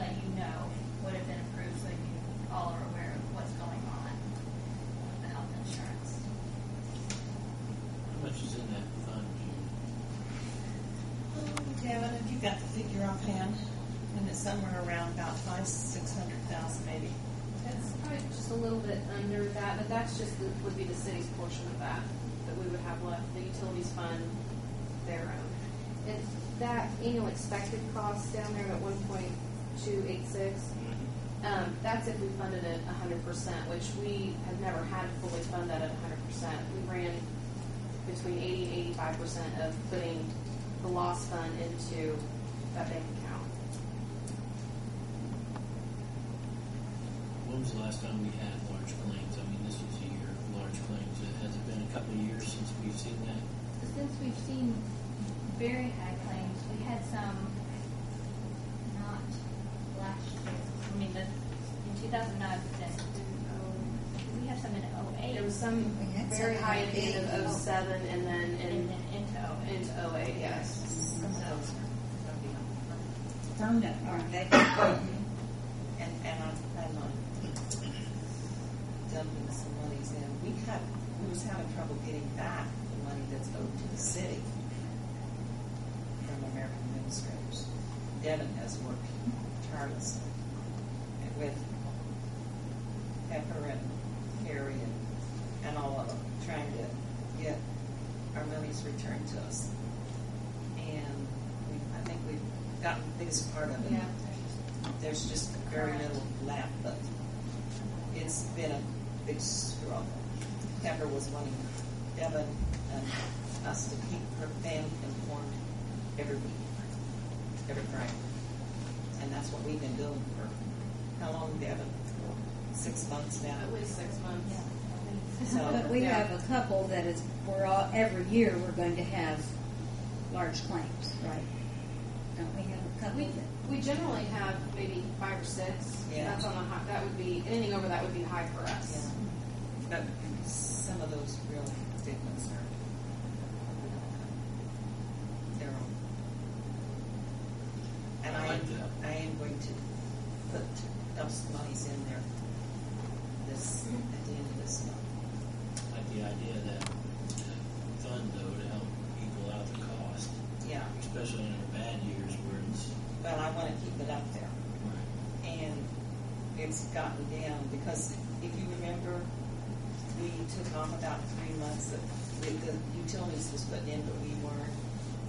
let you know would have been approved so you all are aware of what's going on with the health insurance. How much is in that fund, June? Devin, if you got the figure offhand, and it's somewhere around about 500,000-600,000 maybe. It's probably just a little bit under that, but that's just would be the city's portion of that we would have left. The utilities fund their own. And that annual expected cost down there at 1.286. That's if we funded it 100%, which we have never had to fully fund that at 100%. We ran between 80 and 85% of putting the loss fund into that bank account. When was the last time we had large claims? I mean, this was a year of large claims. Has it been a couple of years since we've seen that? Since we've seen very high claims, we had some not last year. I mean, in 2009, we had some in 08. There was some very high at the end of 07 and then into 08, yes. Firmed up, aren't they? And I'm dumping some monies in. We was having trouble getting back the money that's owed to the city from American administrators. Devin has worked tirelessly with Pepper and Harry and all of them, trying to get our monies returned to us. And I think we've gotten the biggest part of it. Yeah. There's just very little left, but it's been a big struggle. Pepper was wanting Devin and us to keep her family informed every week, every Friday. And that's what we've been doing for how long, Devin? 6 months now. At least 6 months. Yeah. So, But we have a couple that is, every year we're going to have large claims, right? Don't we have a couple? We generally have maybe 5 or 6. Yeah. That's on the high. That would be anything over that would be high for us. yeah. But some of those real big ones are they're on. And I like that. I am going to dump some monies in there at the end of this month. I like the idea of that fund, though, to help equal out the cost, Yeah. especially in our bad years where it's Well, I want to keep it up there. And it's gotten down because if you remember, we took off about 3 months that the utilities was put in, but we weren't.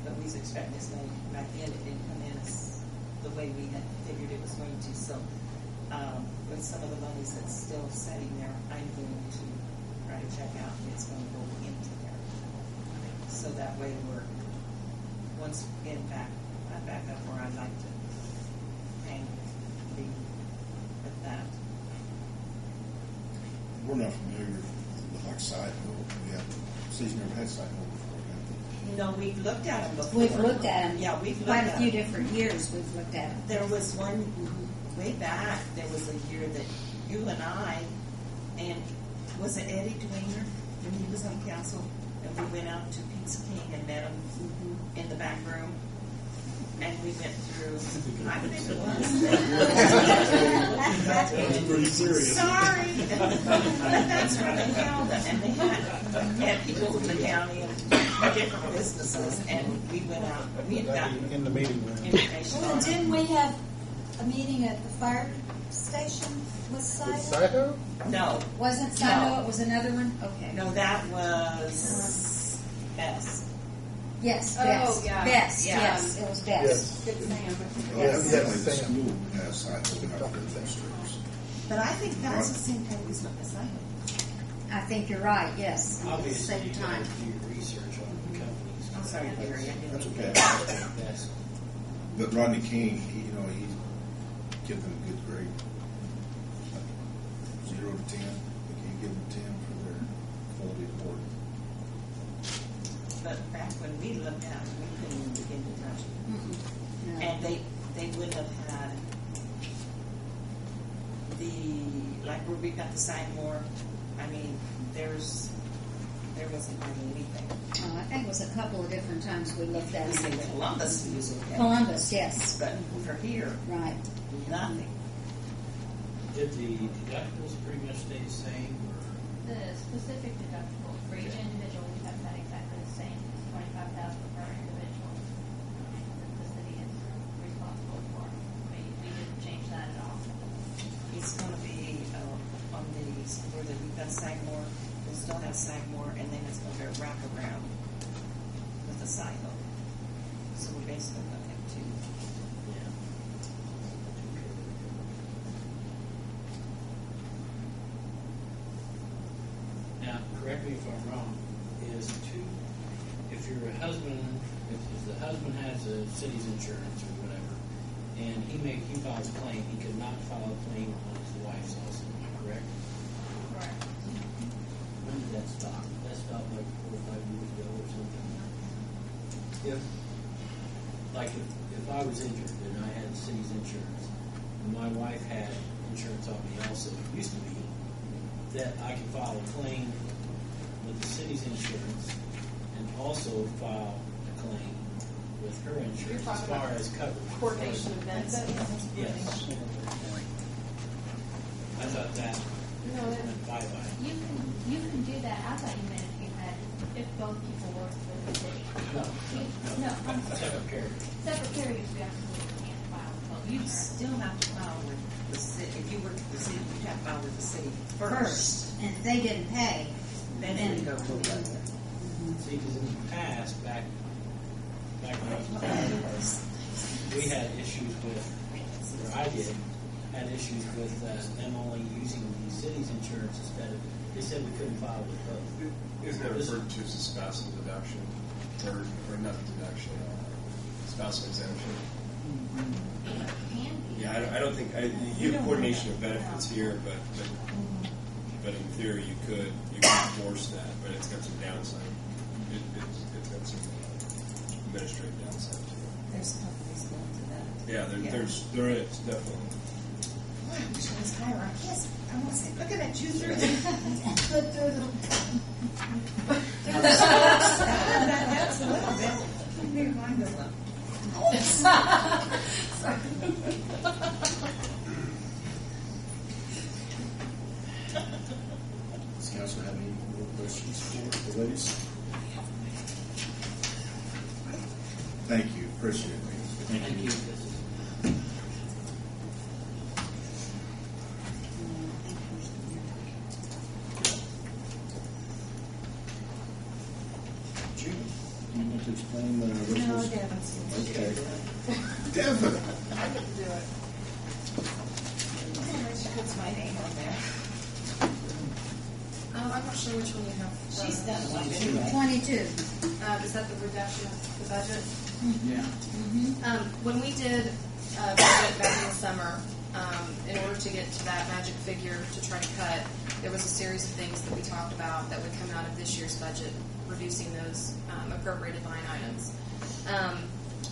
But we was expecting this money to come back in. It didn't come in as the way we had figured it was going to. So with some of the monies that's still sitting there, I'm going to write a check out and it's going to go into there. So that way we're once again back up where I'd like to hang be with that. We're not familiar with like side hill. We have city's never had side hill before. No, we've looked at them before. We've looked at them. Yeah, we've quite looked a few at them. different years. We've looked at them. There was one way back. There was a year that you and I, and was it Eddie Dwayner when he was on council, and we went out to Pizza King and met him in the back room, and we went through. I think it was. That's pretty serious. Sorry, but that's where they held it, and they had people from the county and different businesses, and we went out. We had gotten In the meeting room. information Well, on and it. didn't we have a meeting at the fire station with Sido? Sido? No, Wasn't Sido? No. It was another one? Okay. no, that was Bess. Yes, Oh, Best. yeah. Best, Yeah. yes. It was Best. Good Sam. Well, evidently the school has side hill, not the administrators. But I think that's the same thing as what Miss Ivan. I think you're right, yes. obviously Same you time. gotta do your research on the companies. I'm sorry, Gary. I didn't That's mean okay. That's But Rodney King, he's given them a good grade. 0 to 10. We can't give them 10 for their quality of work. But back when we looked at it, we couldn't even begin to touch it. No. And they would have had like where we got the Sidemore. I mean, there's there wasn't really anything. I think it was a couple of different times we looked at We said it. Columbus was okay. Columbus, yes, But for here, right. nothing. Did the deductibles pretty much stay the same, or? The specific deductible for each individual, we have that exactly the same, it's $25,000 per individual that the city is responsible for. We didn't change that at all. It's going to be on these, where we've got Sagamore, we'll still have Sagamore, and then it's going to go wrap around with the silo. So we're basically going to have two. Yeah. Now, correct me if I'm wrong, if you're a husband, if the husband has a city's insurance or whatever, and he files a claim, he could not file a claim on his wife's also, am I correct? Correct. When did that stop? That stopped like 4 or 5 years ago or something. If I was injured and I had the city's insurance, and my wife had insurance on me also, it used to be that I could file a claim with the city's insurance and also file a claim with her insurance as far as coverage. Coordination of benefits. Yes. I thought that No, that- went bye-bye. You can do that. I thought you meant if both people work for the city. No, No, I'm separate carriers. Separate carriers, we absolutely can't file both. You still have to file with the city. If you work for the city, you have to file with the city first. And if they didn't pay, Then it would go to the other. See, because in the past, back when I was retired, we had issues with, or I had issues with them only using the city's insurance instead of, they said we couldn't file with both. Isn't that referred to as a spousal deduction, or not deduction, spousal exemption? Yeah, I don't think, you have coordination of benefits here, but in theory you could force that, but it's got some downside. It's got some administrative downside to it. There's companies going to that. Yeah, there is, definitely. Wow, which one is higher? Yes, I want to say, look at that juicer. That's a little bit. Maybe mine goes up. Does council have any more questions for the ladies? Thank you, appreciate it. Thank you. Judy, you want to explain the resolution? No, Devin's. Okay. Devin! I didn't do it. She puts my name on there. I'm not sure which one you have. She's done one anyway. 22. Is that the reduction of the budget? Yeah. When we did budget back in the summer, in order to get to that magic figure to try to cut, there was a series of things that we talked about that would come out of this year's budget, reducing those appropriated line items.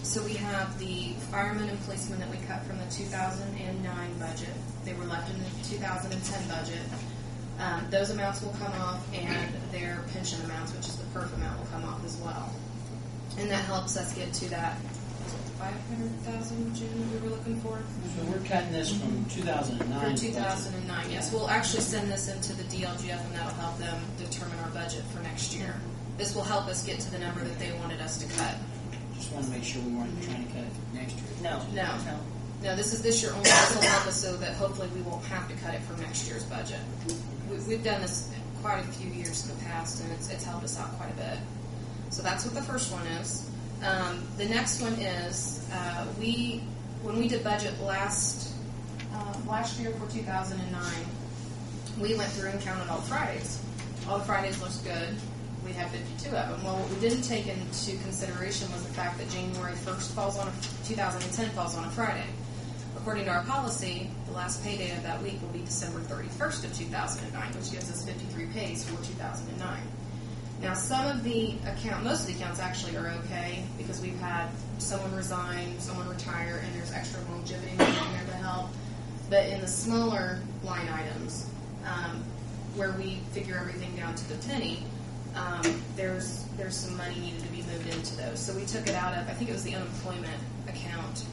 So we have the firemen and policemen that we cut from the 2009 budget. They were left in the 2010 budget. Those amounts will come off, and their pension amounts, which is the PERF amount, will come off as well. And that helps us get to that 500,000, June, we were looking for. So we're cutting this from 2009. For 2009, yes. We'll actually send this into the DLGF, and that'll help them determine our budget for next year. This will help us get to the number that they wanted us to cut. Just want to make sure we weren't trying to cut it next year. No, this is this year only. This will help us so that hopefully we won't have to cut it from next year's budget. We've done this quite a few years in the past, and it's helped us out quite a bit. So that's what the first one is. The next one is when we did budget last year for 2009, we went through and counted all the Fridays. All the Fridays looked good. We had 52 of them. Well, what we didn't take into consideration was the fact that January 1st 2010 falls on a Friday. According to our policy, the last pay date of that week will be December 31st of 2009, which gives us 53 pays for 2009. Now, most of the accounts actually are okay because we've had someone resign, someone retire, and there's extra longevity money in there to help. But in the smaller line items, where we figure everything down to the penny, there's some money needed to be moved into those. So we took it out of, I think it was the unemployment account,